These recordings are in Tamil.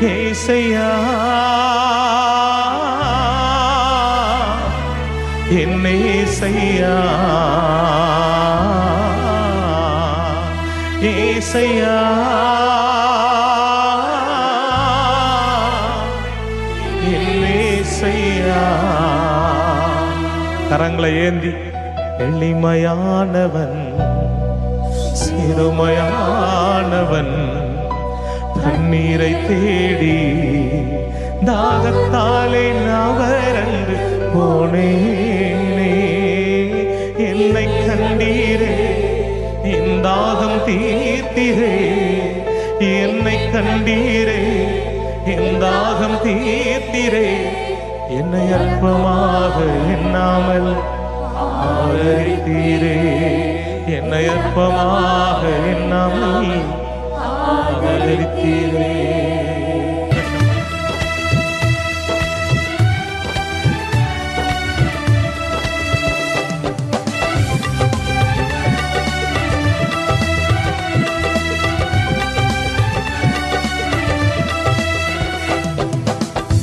ஏசையா என் ஏசையா ஏசையா என் ஏசையா. கரங்களை ஏந்தி எளிமையானவன் சிறுமையானவன் தண்ணீரை தேடி தாகத்தாலே நவரண்டு போனேனே. என்னை கண்டீரே என் தாகம் தீர்த்தீரே. என்னை கண்டீரே என் தாகம் தீர்த்தீரே. என்னை அற்பமாக எண்ணாமல் ஆதரித்தீரே. என்னை அற்பமாக எண்ணாமல் ஆதரித்தீரே.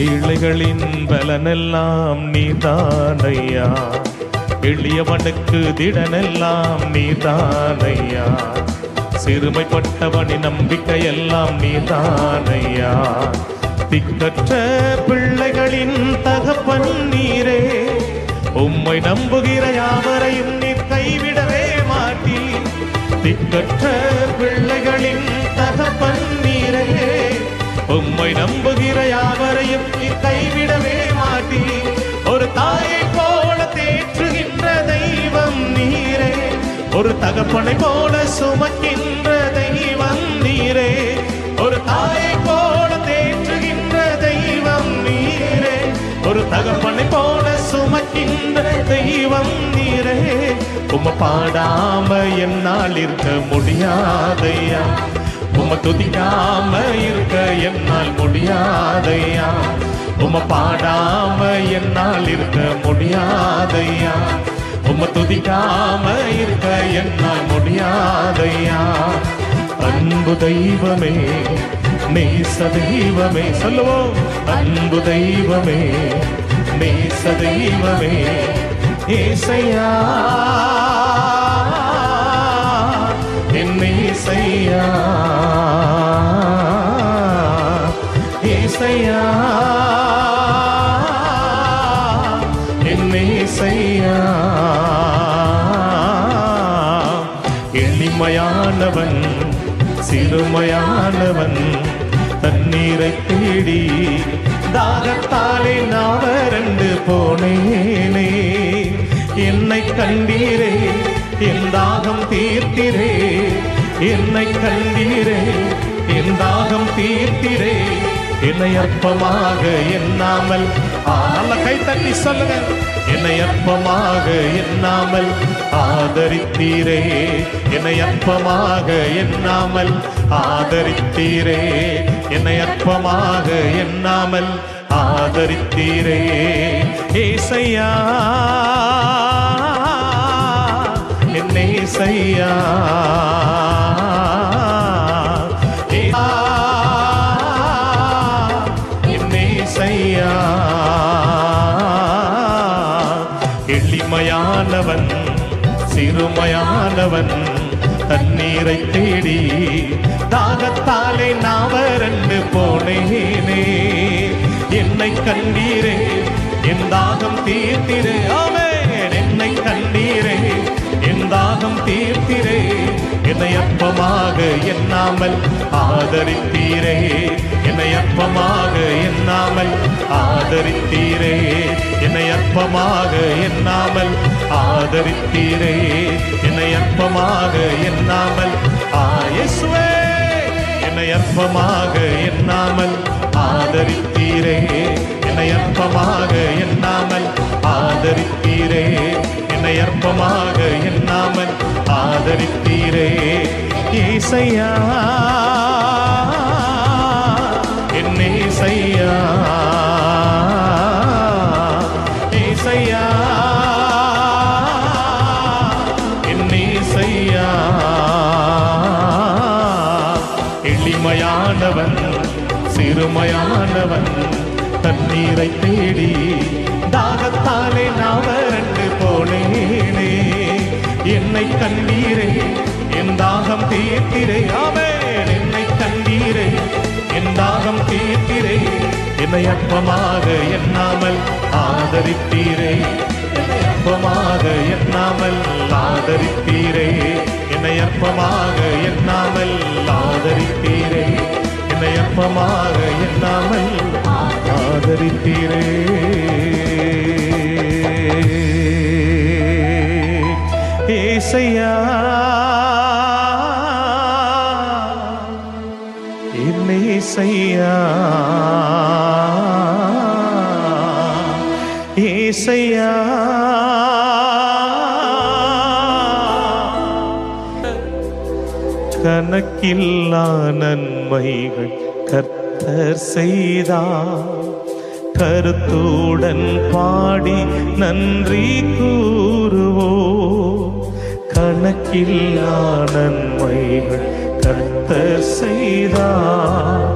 ஏழைகளின் பலனெல்லாம் நீதானையா. எளியவனுக்கு திடனெல்லாம் நீதானையா. சிறுமைப்பட்டவனின் நம்பிக்கையெல்லாம் நீதானையா. திக்கற்ற பிள்ளைகளின் தகப்பன் நீரே. உம்மை நம்புகிற யாவரையும் நீர் கைவிடவே மாட்டீர். திக்கற்ற பிள்ளைகளின் தகப்பன் நீரே. உம்மை நம்புகிற யாவரையும் நீர் கைவிடவே மாட்டீர். ஒரு தாயை போல தேற்றுகின்ற தெய்வம் நீரே. ஒரு தகப்பனை போல சுமக்கின்ற தெய்வம் நீரே. ஒரு தாயை போல தேற்றுகின்ற தெய்வம் நீரே. ஒரு தகப்பனை போல சுமக்கின்ற தெய்வம் நீரே. உம்மை பாடாம என்னால் இருக்க முடியாதையா. உம்மை துதிக்காம இருக்க என்னால் முடியாதையா. உம்மை பாடாம என்னால் இருக்க முடியாதையா. உம்மை துதிக்காம இருக்க என்னால் முடியாதையா. அன்பு தெய்வமே நேச தெய்வமே சொல்லுவோம். அன்பு தெய்வமே நேச தெய்வமே ஏசையா என் ஏசையா ஏசையா என் ஏசையா. எளிமையானவன் சிறுமையானவன் தண்ணீரை தேடி தாகத்தாலே நாவரண்டு போனேனே. என்னை கண்டீரே என் தாகம் தீர்த்திரே. என்னை கண்டீரே என் தாகம் தீர்த்திரே. என்னை அற்பமாக எண்ணாமல் நல்ல கை தட்டி சொல்லுங்க. என்னை அற்பமாக எண்ணாமல் ஆதரித்தீரே. என்னை அற்பமாக எண்ணாமல் ஆதரித்தீரே. என்னை அற்பமாக எண்ணாமல் ஆதரித்தீரே. ஏசையா என் ஏசையா என் ஏசையா. எளிமையானவன் சிறுமையானவன் தண்ணீரை தேடி தாகத்தாலே நாவரண்டு போனேனே. என்னை கண்டீரே என் தாகம் தீர்த்திரே. ஆமென். என்னை கண்டீரே என் தாகம் தீர்த்திரே. என்னை அற்பமாக எண்ணாமல் ஆதரித்தீரே. என்னை அற்பமாக எண்ணாமல் ஆதரித்தீரே. என்னை அற்பமாக எண்ணாமல் ஆதரித்தீரே. என்னை அற்பமாக எண்ணாமல் இயேசுவே என்னை அற்பமாக எண்ணாமல் ஆதரித்தீரே. என்னை அற்பமாக எண்ணாமல் ஆதரித்தீரே. என்னை அற்பமாக எண்ணாமல் ஆதரித்தீரே. ஏசையா என் ஏசையா ஏசையா என் ஏசையா. எளிமையானவன் சிறுமையானவன் தண்ணீரை தேடி தாகத்தாலே நான் வறண்டு போனேனே. என்னை கண்டீரே, என் தாகம் தீர்த்திரே. ஆமென். என்னை கண்டீரே, என் தாகம் தீர்த்திரே. என்னை அற்பமாக எண்ணாமல் ஆதரித்தீரே. என்னை அற்பமாக எண்ணாமல் ஆதரித்தீரே. என்னை அற்பமாக எண்ணாமல் ஆதரித்தீரே. என்னை அற்பமாக எண்ணாமல் ஆதரித்தீரே. ஏசையா, ஏசையா, ஏசையா, கணக்கில்லா நன்மைகள் கர்த்தர் செய்தார். கருத்துடன் பாடி நன்றி கூறுவோ. கணக்கில்லா நன்மைகள் கர்த்தர் செய்தார்.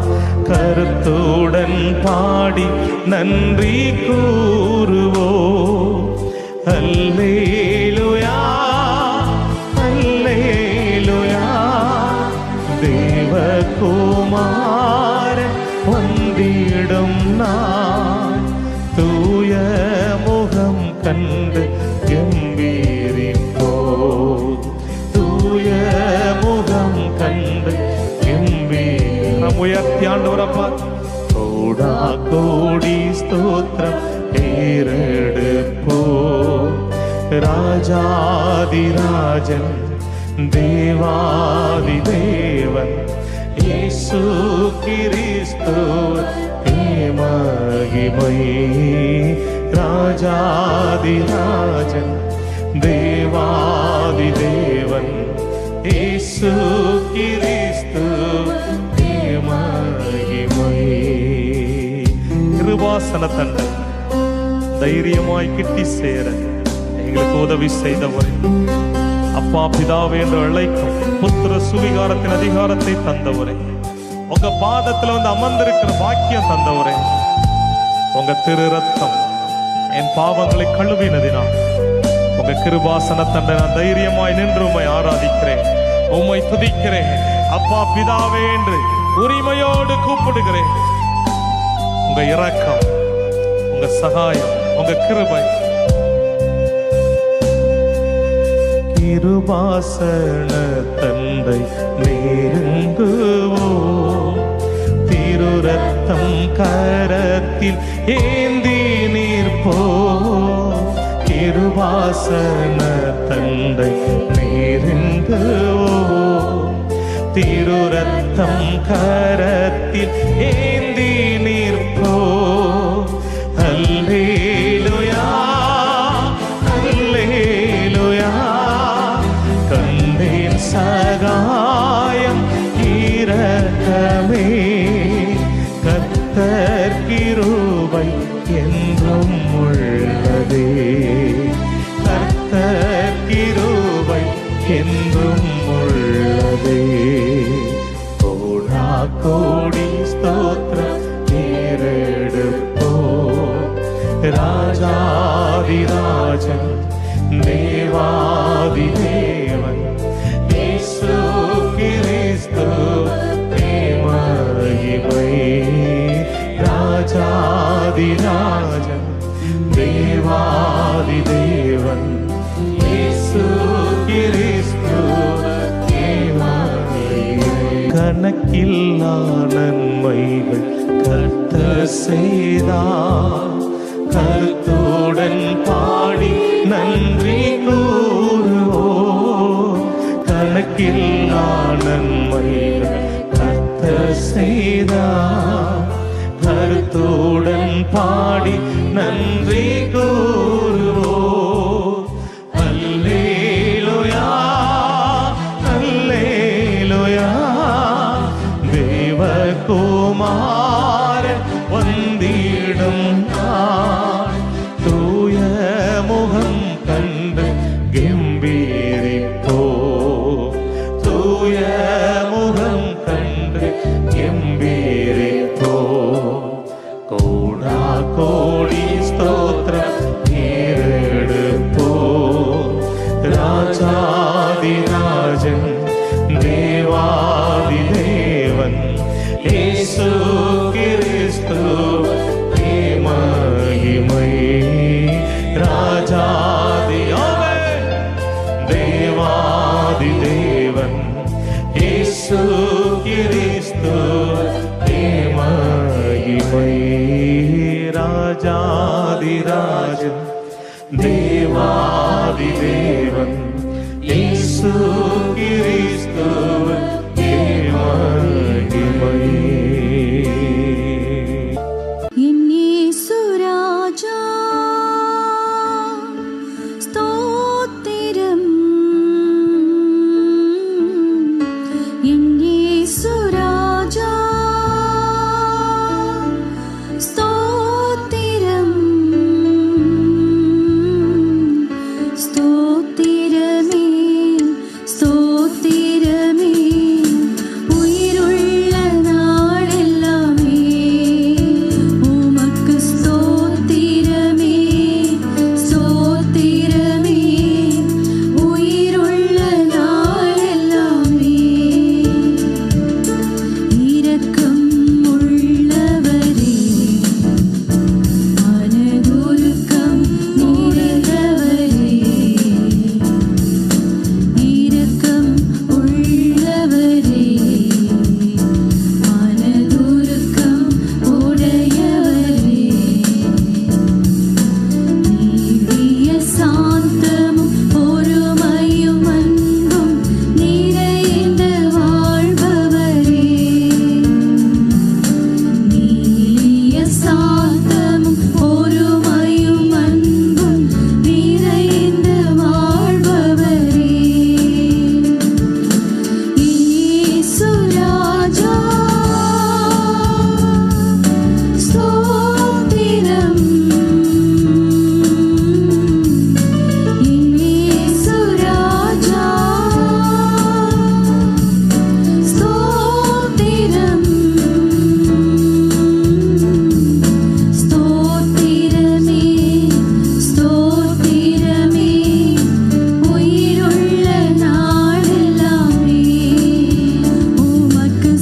கருத்துடன் பாடி நன்றி கூறுவோ. அல்லேலூயா, அல்லேலூயா. தேவகுமாரன் வந்திடும் நாள் தூய முகம் கண்டு கம்பீரிப்போ. தூய முகம் கண்டு கம்பீரம் உயர்த்தி ஆண்டவரப்பா. கோடா கோடி ஸ்தோத்திரம் ஏறெடுப்போ. ராஜாதிராஜன் தேவாதி தேவன் இயேசு கிறிஸ்து மகிமை. ராஜாதிராஜன் தேவாதி தேவன் இயேசு கிறிஸ்து மகிமை. கிருபாசன தண்டை தைரியமாய் கிட்டி சேர எங்களுக்கு உதவி செய்தவரே, அப்பா பிதாவே என்று அழைக்கும் புத்திர சுவிகாரத்தின் அதிகாரத்தை தந்தவரே, உங்க பாதத்துல வந்து அமர்ந்திருக்கிற பாக்கியம் தந்தவரே, உங்க திரு ரத்தம் என் பாவங்களை கழுவினதினால் உங்க கிருபாசன தண்டை நான் தைரியமாய் நின்று உம்மை ஆராதிக்கிறேன், உம்மை துதிக்கிறேன். அப்பா பிதாவே என்று உரிமையோடு கூப்பிடுகிறேன். உங்க இரக்கம், உங்க சகாயம், உங்க கிருபை. கிருபாசன தந்தை நெருங்குவோ. திரு ரத்தம் கரத்தில் ஏந்தி நிற்போ. கிருபாசன தந்தை நெருங்குவோ. திரு ரத்தம் கரத்தில் ஏந்தி நிற்போ. அல்லேலூயா, அல்லேலூயா. கண்டேன் சகாயம் இரக்கமே. கர்த்தர் கிருபை என்றும் உள்ளதே. கர்த்தர் கிருபை என்றும் உள்ளதே. கோடா கோடி ஸ்தோத்திரம் ஏறெடுப்போ. ராஜாதிராஜன் தேவாதி தேவன் இயேசு கிறிஸ்து மகிமை. ராஜாதிராஜன் தேவாதி தேவன் இயேசு கிறிஸ்து மகிமை. கணக்கில்லா நன்மைகள் கர்த்தர் செய்தார். கருத்துடன் பாடி நன்றி கூறுவோ. கணக்கில்லா நன்மைகள் கர்த்தர் செய்தார். கருத்துடன் பாடி நன்றி கூறுவோ. அல்லேலூயா, அல்லேலூயா. தேவகுமாரன் வந்திடும் நாள் தூய முகம் கண்டு கம்பீரிப்போ. தூய முகம் கண்டு கம்பீரிப்போ. இயேசு கிறிஸ்துவே மகிமை. ராஜாதியாவே தேவாதி தேவன் இயேசு கிறிஸ்துவே மகிமை. ராஜாதி ராஜன் தேவாதி தேவன் இயேசு கிறிஸ்துவே மகிமை.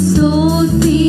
Stoti